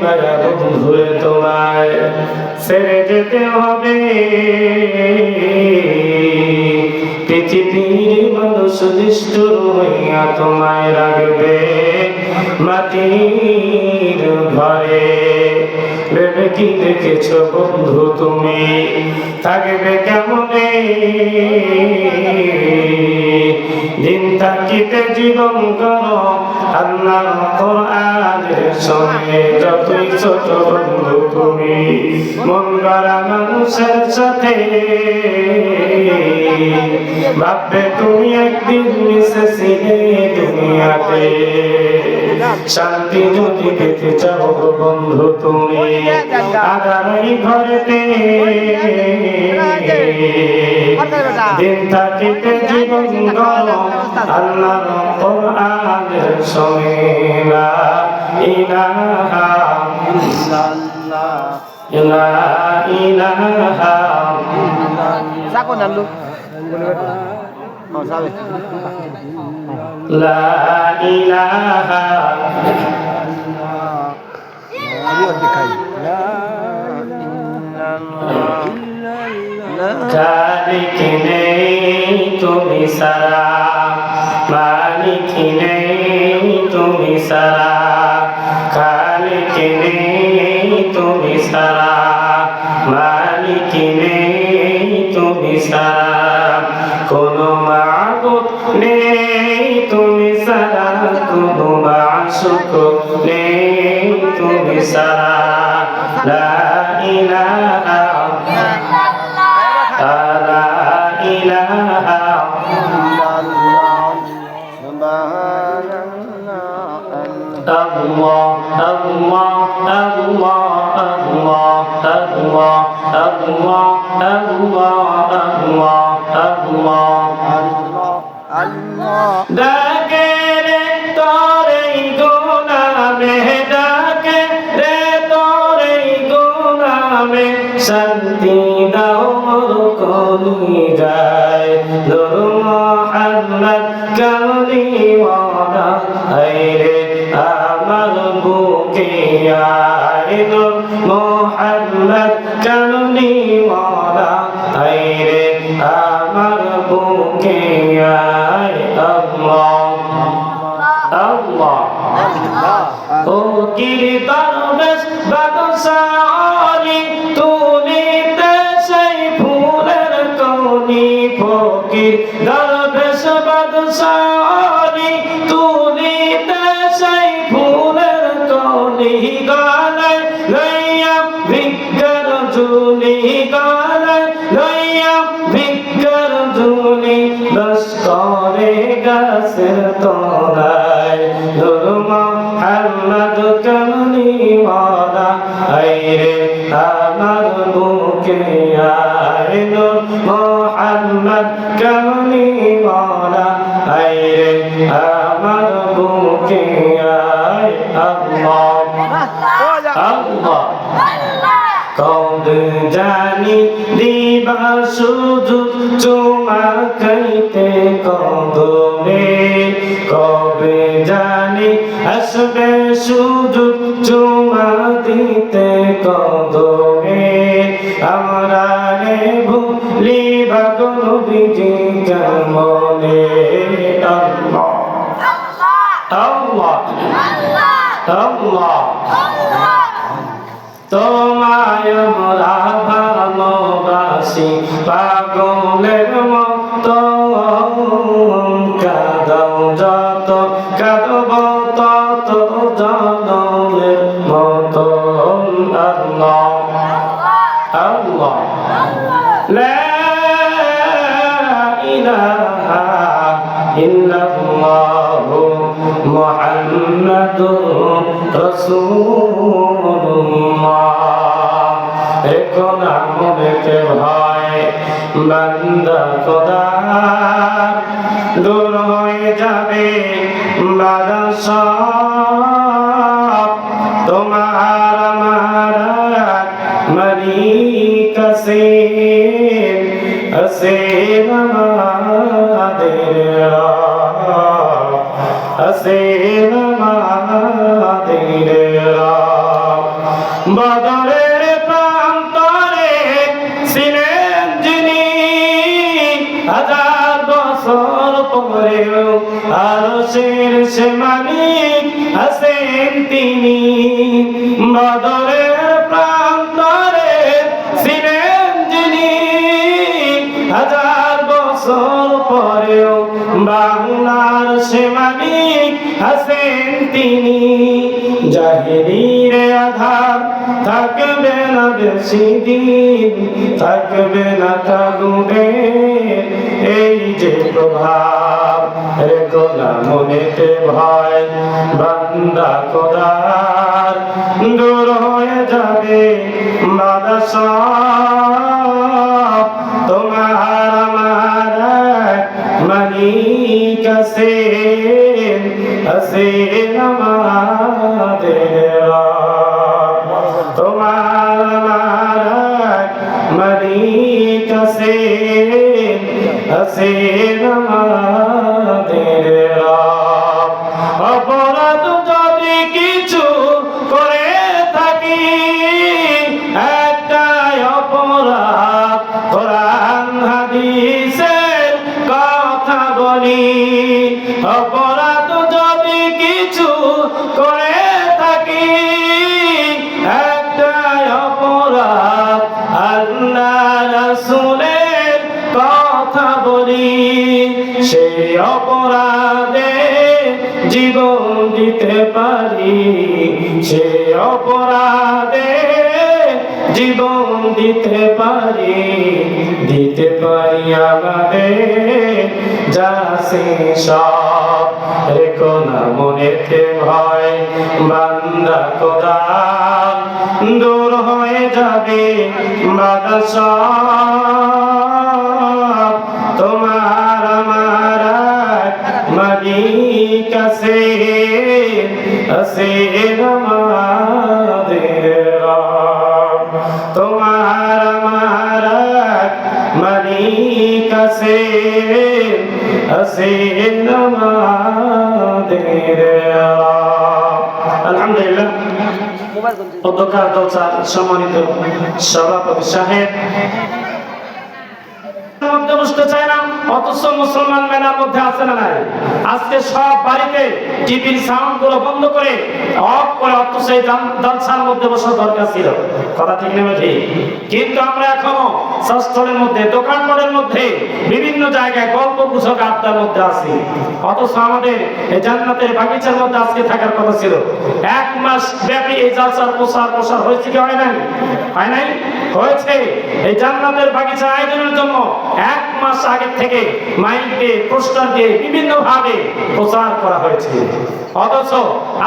মায়া বন্ধুরে তোমায় ছেড়ে যেতে হবে। পৃথিবীর মানুষ নিষ্ঠুর হইয়া তোমায় রাখবে মাটির ঘরে। ভেবে কি দেখেছ বন্ধু তুমি থাকবে কেমনে? দিন থাকিতে জীবন করো আল্লাহর কোরআনের সঙ্গে। যতই ছোট বন্ধু তুমি মন গড়া মানুষের সাথে, ভাববে তুমি একদিন মিশেছিলে দুনিয়াতে। শান্তি যদি পেতে চাও বন্ধু তুমি আগামী ঘরেতে। দিন থাকিতে জীবন করো আল্লাহর কোরআনের সঙ্গে। লা ইলাহা ইল্লাল্লাহ লা ইলাহা ইল্লাল্লাহ লা ইলাহা খালিক নেই তুমি সারা, মালিক নেই তুমি সারা। খালিক নেই তুমি সারা, মালিক নেই তুমি সারা। কোনো মাবুদ নেই তুমি সারা, কোনো মাশুক নেই তুমি সারা। লা ইলাহা লা ইলাহা Allah Allah Allah Allah Allah Allah Allah Allah ডাকে রে তোরে গোলামে, ডাকে রে তোরে গোলামে। শান্তি দাও মোর কলিজায় নূর মুহাম্মদ কামলিওয়ালা। হায়রে আমার বুকে আয় নূর মুহাম্মদ কামলিওয়ালা। হায়রে আমার বুকে আয়। আল্লাহ আল্লাহ ও কিরদার বেশ বাদশাহী তুলিতে সেই ফুলের কলি। ফকির দরবেশ বাদশাহী তুলিতে সেই ফুলের কলি। গলায় লইয়া ভিক্ষার ঝুলি, গলায় লইয়া ভিক্ষার ঝুলি। দশ করে গাছের তলায় নূর মুহাম্মদ কামলিওয়ালা। হায়রে আমার বুকে আয় নূর মুহাম্মদ কামলিওয়ালা। হায়রে আমার বুকে আয়। আল্লাহ আল্লাহ কদ জানি দিবা শুধু চুমা খাইতে কদমে। কবে জানি আসবে শুধু চুমা দিতে কদমে। আমরা রে ভুলিবা কোনো বিধি কেমনে। আল্লাহ আল্লাহ আল্লাহ তোমায় আমরা ভালোবাসি পাগলের মতো। কাঁদাও যত কাঁদব তত জনমের মতো। আল্লাহ আল্লাহ লা ইলাহা ইল্লাল্লাহু মুহাম্মাদুর রাসূলুল্লাহ। এখন আমতে ভয় বান্দা খোদার, দূর হয়ে যাবে বাধা সব। তোমার আমার মালিক আছেন, আছেন আমাদের রব, আছেন আমাদের রব। বদরের প্রান্তরে ছিলেন যিনি, হাজার বছর পরেও বাংলার সে মালিক আছেন তিনি। জাহেলির আধার থাকবে না বেশি দিন, থাকবে না তাগুনের এই যে প্রভাব। রেখো না মনেতে ভয় বান্দা খোদার, দূর হয়ে যাবে বাধা সব। তোমার আমার মালিক আছেন, আছেন আমাদের রব। তোমার আমার মালিক আছেন, আছেন আমাদের রব। অপরাধ যদি কিছু করে থাকি, একটাই অপরাধ কোরআন হাদিসের কথা বলি। অপরাধ যদি কিছু করে থাকি, একটাই অপরাধ আল্লাহ রাসূলের কথা বলি। সেই অপরাধে জীবন দিতে পারি, সেই অপরাধে জীবন দিতে পারি, দিতে পারি আমাদের যা আছে সব। রেখো না মনেতে ভয় বান্দা খোদার, দূর হয়ে যাবে বাধা সব। তোমার আমার মালিক আছেন, আছেন আমাদের রব। তোমার আমার মালিক আছেন, আছেন আমাদের রব। আলহামদুলিল্লাহ। অধ্যক্ষ দলসার সম্মানিত সভাপতি সাহেব মধ্যে বসতে চায় না, অথচ মুসলমান মেলার মধ্যে আছে না নাই? আজকে সব বাড়িতে টিভির সাউন্ড গুলো বন্ধ করে অফ করে, অথচ এই জলসার মধ্যে বসার দরকার ছিল। কথা ঠিক নেবে ঠিক, কিন্তু আমরা এখনো সস্থলের মধ্যে, দোকানপাটের মধ্যে, বিভিন্ন জায়গায় গল্প গুজব আড্ডার মধ্যে আছি। অথচ আমাদের এই জান্নাতের বাগিচার মধ্যে আজকে থাকার কথা ছিল। 1 মাস ব্যাপী এই জলসার প্রসার হয়েছে কি হয় নাই? হয় নাই? হয়েছে। এই জান্নাতের বাগিচা আয়োজনের জন্য 1 মাস আগে থেকে মাইক দিয়ে, পোস্টার দিয়ে বিভিন্ন ভাবে প্রচার করা হয়েছে। অথচ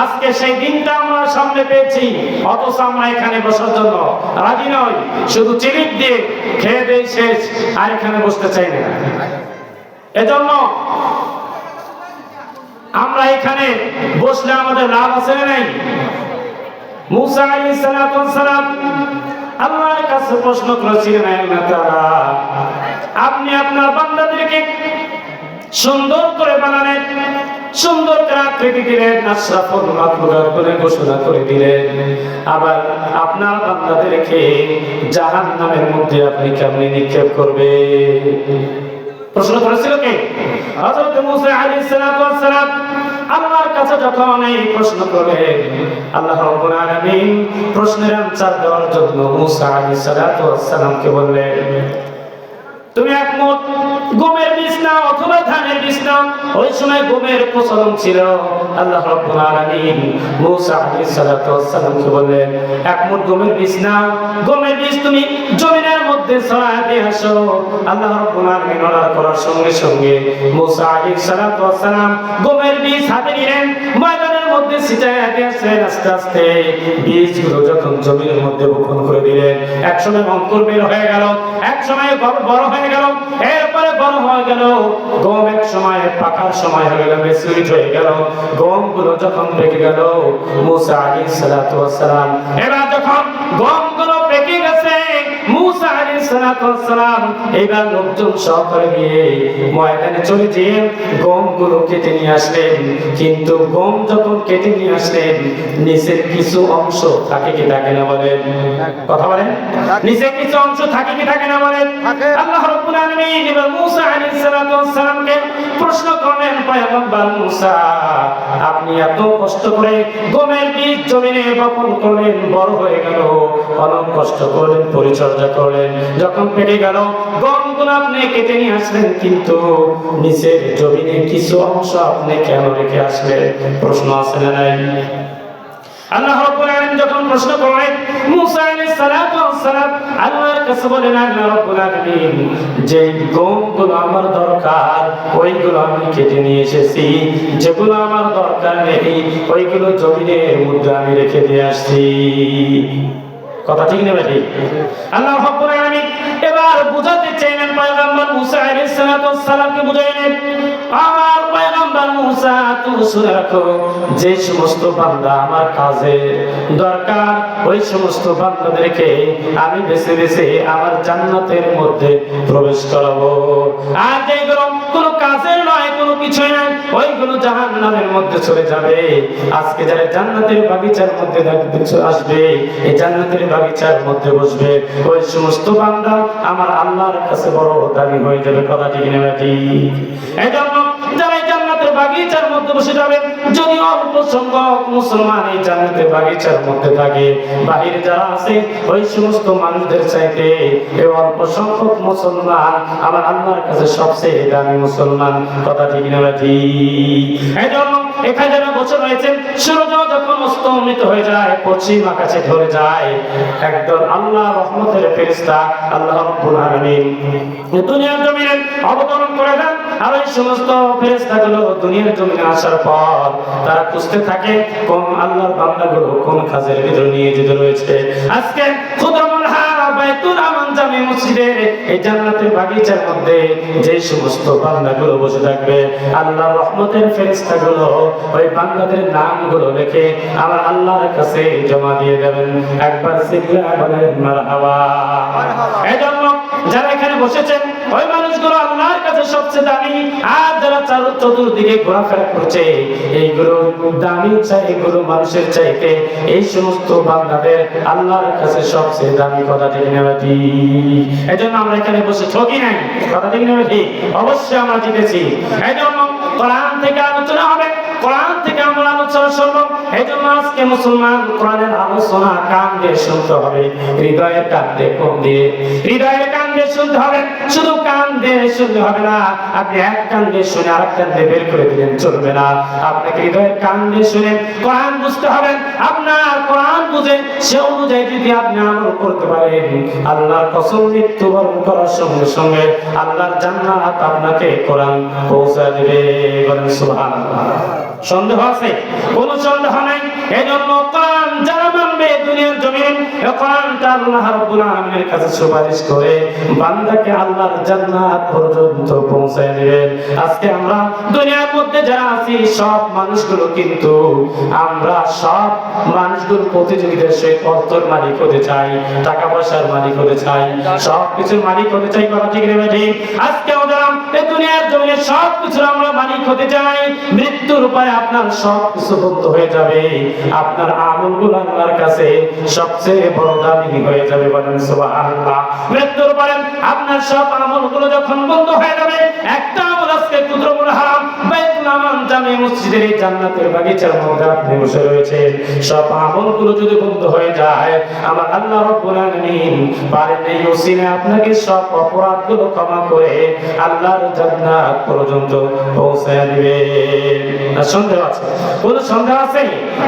আজকে সেই দিনটা আমরা সামনে পেয়েছি, অথচ আমরা এখানে বসার জন্য রাজি নই। শুধু চিলিপ দিয়ে খেয়ে দেই শেষ, আর এখানে বসতে চাই না। এজন্য আমরা এখানে বসলে আমাদের লাভ আছে না নাই? মুসা আলাইহিস সালাম আল্লাহর কাছে প্রশ্ন করেছিলেন, আল্লাহ তাআলা আপনি আপনার বান্দাদেরকে সুন্দর করে বানালেন, সুন্দর করে আকৃতি দিলেন, আশরাফুল মাখলুকাত বলে ঘোষণা করে দিলেন, আবার আপনার বান্দাদেরকে জাহান্নামের মধ্যে আপনি কেমনে নিক্ষেপ করবে? প্রশ্ন করেছিল কে? হযরত মুসা আলাইহিস সালাম আল্লাহর কাছে যখন এই প্রশ্ন করলেন, আল্লাহ রাব্বুল আলামিন প্রশ্নের আনসার দেওয়ার জন্য মুসা আলাইহিস সালামকে বললেন, তুমি এক মুঠ গমের বীজ নাও অথবা ধানের বীজ নাও। ওই সময় গমের প্রচলন ছিল। আল্লাহ রাব্বুল আলামিন মুসা আলাইহিস সালামকে বললেন, এক মুঠ গমের বীজ নাও, গমের বীজ তুমি জমিনের মধ্যে ছড়ায় দিয়ে আসো। আল্লাহ রাব্বুল আলামিন অর্ডার করার সঙ্গে সঙ্গে মুসা আলাইহিস সালাম গমের বীজ হাতে নিলেন, ময়দানের মধ্যে ছিটায় দিয়েছেন। আস্তে আস্তে বীজগুলো যখন জমির মধ্যে বপন করে দিলেন, একসময় অঙ্কুর বের হয়ে গেল, একসময় বড় হয়ে গেল, এরপরে বড় হয়ে গেল গম, এক সময় পাকার সময় হয়ে গেল, মেচুরিট হয়ে গেল। গমগুলো যখন পেকে গেল, মুসা আলাইহিস সালাম এবার যখন গমগুলো পেকে গেছে, মুসা আলাইহিস সালাতু ওয়াস সালাম এবার লোকজন সহকারে গিয়ে ময়দানে চলে যেয়ে গমগুলো কেটে নিয়ে আসলেন। কিন্তু গম যখন কেটে নিয়ে আসলেন নিচের কিছু অংশ থাকে কি থাকে না বলেন? কথা বলেন। নিচের কিছু অংশ থাকে কি থাকে না বলেন? আল্লাহ রাব্বুল আলামিন এবার মূসা আলাইহিস সালাতু ওয়াস সালামকে প্রশ্ন করলেন, পয়গম্বর মূসা, আপনি এত কষ্ট করে গমের বীজ জমিনে বপন করলেন, বড় হয়ে গেল, অনেক কষ্ট করলেন, পরিচর্যা করলেন, যখন পেকে গেল গমগুলো আপনি কেটে নিয়ে আসলেন, কিন্তু নিচের জমিনে কিছু অংশ আপনি কেন রেখে আসলেন? প্রশ্ন আছে না নাই? আল্লাহ রাব্বুল আলামিন যখন প্রশ্ন করলেন মূসা আলাইহিস সালাতু ওয়াস সালাম আল্লাহর কাছে বলেন, আল্লাহ রাব্বুল আলামিন যে গমগুলো আমার দরকার ওইগুলো আমি কেটে নিয়ে এসেছি, যেগুলো আমার দরকার নেই ওইগুলো জমিনের মধ্যে আমি রেখে দিয়ে আসছি। কথা ঠিক না ভাই? আল্লাহ রাব্বুল আলামিন এবার বুঝাতে চাইলেন পয়গম্বর মূসা আলাইহিস সালাতু ওয়াস সালামকে বুঝাইলেন, আমার পয়গম্বর মূসা তুমি শুনে রাখো, যে সমস্ত বান্দা আমার কাজে দরকার ওই সমস্ত বান্দাদেরকে আমি বেছে বেছে আমার জান্নাতের মধ্যে প্রবেশ করাবো, আর যেগুলো কোনো কাজের নয়, কোনো কিছুই নয়, ওইগুলো জাহান্নামের মধ্যে চলে যাবে। আজকে যারা জান্নাতের বাগিচার মধ্যে আসবে, এই জান্নাতের বাগিচার মধ্যে বসবে, ওই সমস্ত বান্দা আমার আল্লাহর কাছে বড় দামি হয়ে যাবে। কথা ঠিক না ঠিক? এজন্য যারা জান্নাতের বাগিচার মধ্যে বসে যাবে, যদি অল্প সংখ্যক মুসলমান এই জান্নাতের বাগিচার মধ্যে থাকে, বাহিরে যারা আছে ওই সমস্ত মানুষদের চাইতে এই অল্প সংখ্যক মুসলমান আমার আল্লাহর কাছে সবচেয়ে দামি মুসলমান। কথা ঠিক না ঠিক? এজন্য 1000 বছর হয়েছে, সূর্য যখন অস্তমিত হয়ে যায়, পশ্চিম আকাশে ধরে যায়, একদল আল্লাহ রহমতের ফেরেশতা আল্লাহ রাব্বুল আলামিন দুনিয়ার জমিনে অবতরণ করে দেন। আর ওই সমস্ত ফেরেশতাগুলো দুনিয়ার জমিনে আসার পর তারা খুঁজতে থাকে কোন আল্লাহর বান্দাগুলো কোন কাজের ভিতরে নিয়োজিত রয়েছে। আজকে খুদরামুল হারা বাইতুল আমান জামে মসজিদের এই জান্নাতের বাগিচার মধ্যে যে সমস্ত বান্দাগুলো বসে থাকবে, আল্লাহর রহমতের ফেরেশতাগুলো ওই বান্দাদের নামগুলো লিখে আমার আল্লাহর কাছে জমা দিয়ে দেবেন। একবার সিল্লা বলেন মারহাবা। এজন্য যারা এখানে বসেছেন ওই মানুষগুলো আল্লাহর কাছে সবচেয়ে দামি, আর যারা চতুর্দিকে ঘোরাফেরা করছে এইগুলো দামি চাই, এগুলো মানুষের চাইতে এই সমস্ত বান্দাদের আল্লাহর কাছে সবচেয়ে দামি। কথা ঠিক না ঠিক? এজন্য আমরা এখানে বসে ঠকি নাই। কথা ঠিক না ঠিক? অবশ্যই আমরা জিতেছি। এজন্য কোরআন থেকে আলোচনা হবে, কোরআন থেকে আমরা আলোচনা শুনবো। এজন্য আজকে মুসলমান কোরআনের আলোচনা কান দিয়ে শুনতে হবে, হৃদয়ের কান দিয়ে কোন দিয়ে? হৃদয়ের কান দিয়ে শুনতে হবে। শুধু কান দিয়ে শুনতে হবে না, আপনি এক কান দিয়ে শুনে আরেক কান দিয়ে বের করে দিলেন চলবে না। আপনাকে হৃদয়ের কান দিয়ে শুনে কোরআন বুঝতে হবে। আপনার কোরআন বুঝে সে অনুযায়ী যদি আপনি আমল করতে পারেন, আল্লাহর কসম মৃত্যুবরণ করার সঙ্গে সঙ্গে আল্লাহর জান্নাত আপনাকে কোরআন পৌঁছে দেবে। বলেন সুবহানাল্লাহ। সন্দেহ আছে? কোনো সন্দেহ নাই। এজন্য কোরআন যারা মানবে দুনিয়ার জমিনে, কোরআনটা আল্লাহ রাব্বুল আলামিনের কাছে সুপারিশ করে বান্দাকে আল্লাহর জান্নাত পর্যন্ত পৌঁছায় দিবেন। আজকে আমরা দুনিয়ার মধ্যে যারা আছি সব মানুষগুলো কিন্তু আমরা সব মানুষগুলো প্রতিযোগিতার সহিত অর্থের মালিক হতে চাই, টাকা পয়সার মালিক হতে চাই, সব কিছুর মালিক হতে চাই। কথা ঠিক না ঠিক? আজকে আমরা এই দুনিয়ার জমিনে সব কিছুর আমরা মালিক হতে চাই। মৃত্যুর পরে আপনার সব কিছু বন্ধ হয়ে যাবে, আপনার আমলগুলো আল্লাহর কাছে সবচেয়ে বড় দামি হয়ে যাবে। বলেন সুবহানাল্লাহ। মৃত্যুর পরে আপনার সব আমলগুলো যখন বন্ধ হয়ে যাবে, একটা আমল আজকে কুদরতুল হারাম বাইতুল আমান জামে মসজিদের এই জান্নাতের বাগিচার মধ্যে আপনি বসে রয়েছেন, সব আমলগুলো যদি বন্ধ হয়ে যায়, আমার আল্লাহ রাব্বুল আলামিন পারেন এই ওসিলে আপনাকে সব অপরাধগুলো ক্ষমা করে আল্লাহর জান্নাত পর্যন্ত পৌঁছায় দিবে। না সন্দেহ আছে? কোন সন্দেহ আছে?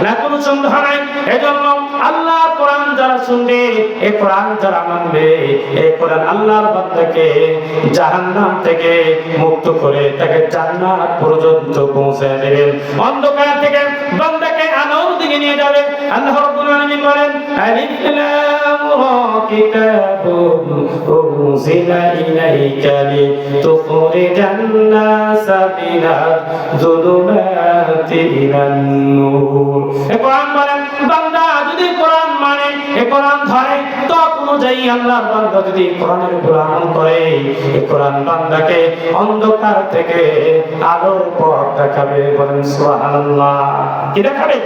না কোনো সন্দেহ নাই। এজন্য আল্লাহর কোরআন যারা শুনবে, এই কোরআন যারা মানবে, এই কোরআন আল্লাহর বান্দাকে জাহান্নাম থেকে মুক্ত করে তাকে জান্নাত পর্যন্ত পৌঁছায় দেবেন। অন্ধকার থেকে বান্দাকে আলোর দিকে নিয়ে যাবে। আল্লাহ রাব্বুল আলামিন বলেন, আলিফ লাম রা কিতাবুন উনজিলা ইলাইকা লিতুখরিজান নাসা মিনাজ যুলুমাতি ইলান নূর। এই কোরআন বলেন বান্দা যদি কোরআন মানে, এই কোরআন ধরে, তো কোনো অনুযায়ী আল্লাহর বান্দা যদি কোরআনের উপর আমল করে, এই কোরআন বান্দাকে অন্ধকার থেকে আলোর পথ দেখাবে। বলেন সুবহানাল্লাহ। কি দেখাবে?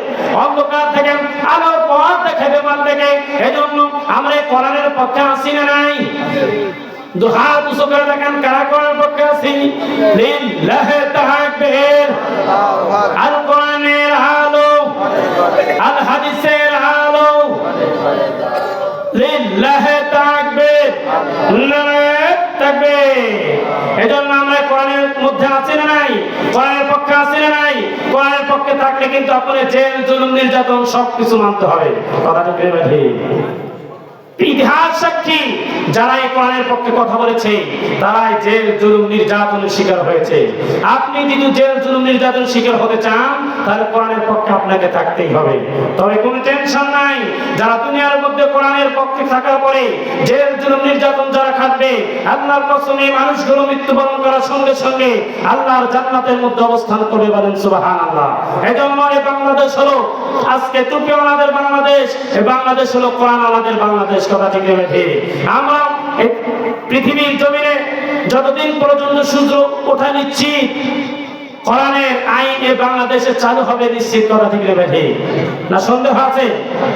অন্ধকার থেকে আলোর পথ দেখাবে বান্দাকে। এজন্য আমরা কোরআনের পক্ষে আছি না নাই? দুহাত উঁচু করে দেখেন কারা কোরআনের পক্ষে আছি। লিল্লাহি তাকবীর। আল কোরআনের আলো, আল হাদিসের আলো। লিল্লাহি তাকবীর, নারায়ে তাকবীর। এজন্য আমরা কোরআনের মধ্যে আছি না নাই? কোরআনের পক্ষে আছি না নাই? কোরআনের পক্ষে থাকলে কিন্তু আপনার জেল, জুলুম, নির্যাতন সবকিছু মানতে হবে। কথাটা কি ঠিক? ইতিহাস সাক্ষী, যারা এই কোরআনের পক্ষে কথা বলেছে তারাই জেল, জুলুম, নির্যাতনের শিকার হয়েছে। আপনি যদি জেল, জুলুম, নির্যাতনের শিকার হতে চান তাহলে কোরআনের পক্ষে আপনাকে থাকতেই হবে। তবে কোনো টেনশন নাই, যারা দুনিয়ার মধ্যে কোরআনের পক্ষে থাকার পরে জেল, জুলুম, নির্যাতন যারা খাটবে, আল্লাহর কসম এই মানুষগুলো মৃত্যুবরণ করার সঙ্গে সঙ্গে আল্লাহর জান্নাতের মধ্যে অবস্থান করবে। বলেন সুবহানাল্লাহ। এজন্য এই বাংলাদেশ হলো আজকে টুপিওয়ালাদের বাংলাদেশ, এই বাংলাদেশ হলো কোরআনওয়ালাদের বাংলাদেশ। কথা ঠিক বেঠে? আমরা পৃথিবীর জমিনে যতদিন পর্যন্ত সূর্য ওঠা নিশ্চিত, কোরআনের আইন এ বাংলাদেশে চালু হবে নিশ্চিত। কথা ঠিক বেঠে? না সন্দেহ আছে?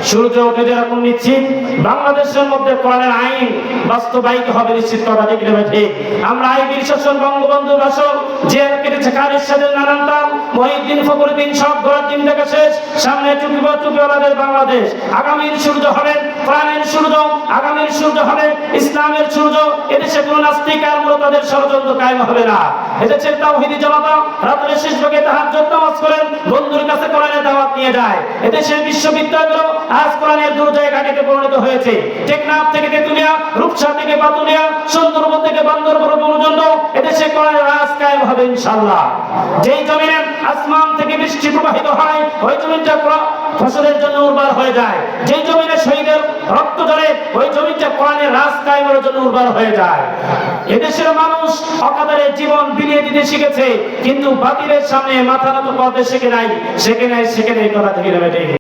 সূর্য ওঠে যেরকম নিশ্চিত, বাংলাদেশের মধ্যে কোরআনের আইন বাস্তবায়িত হবে নিশ্চিত। কথা ঠিক বেঠে? আমরা এই বীর শাসন বঙ্গবন্ধুর ভাষণ যে কেটেছে খারিজ সাদের নানান তাল, মহিউদ্দিন ফখরুদ্দিন সব ঘোরার দিন দেখা শেষ। সামনে টুপিওয়ালাদের বাংলাদেশ। আগামীর সূর্য হবে কোরআনের সূর্য, আগামীর সূর্য হবে ইসলামের সূর্য। এদেশে কোন নাস্তিক আর মুরতাদের ষড়যন্ত্র কায়েম হবে না। এদেশের তাওহীদি জনতা রাতের শেষ ভাগে তাহাজ্জুদ নামাজ করেন, বন্ধুর কাছে কোরআনের দাওয়াত নিয়ে যায়। এদেশের বিশ্ববিদ্যালয়গুলো আজ কোরআনের দুর্জয় ঘাটিতে পরিণত হয়েছে। টেকনাফ থেকে তেতুলিয়া, রূপসা থেকে পাতুলিয়া, সুন্দরবন থেকে বান্দরবন পর্যন্ত এদেশে কোরআনের রাজ কায়েম হবে ইনশাআল্লাহ। যেই জমিনে আসমান থেকে বৃষ্টি প্রবাহিত হয়, ওই জমিটা ফসলের জন্য উর্বর হয়ে যায়। যেই জমিনে শহীদের রক্ত ঝরে, ওই জমিটা কোরআনের রাজ কায়েমের জন্য উর্বর হয়ে যায়। এদেশের মানুষ অকাতরে জীবন বিলিয়ে দিতে শিখেছে, কিন্তু বাতিলের সামনে মাথা নত করতে শেখে নাই। কথা থেকে নেবে।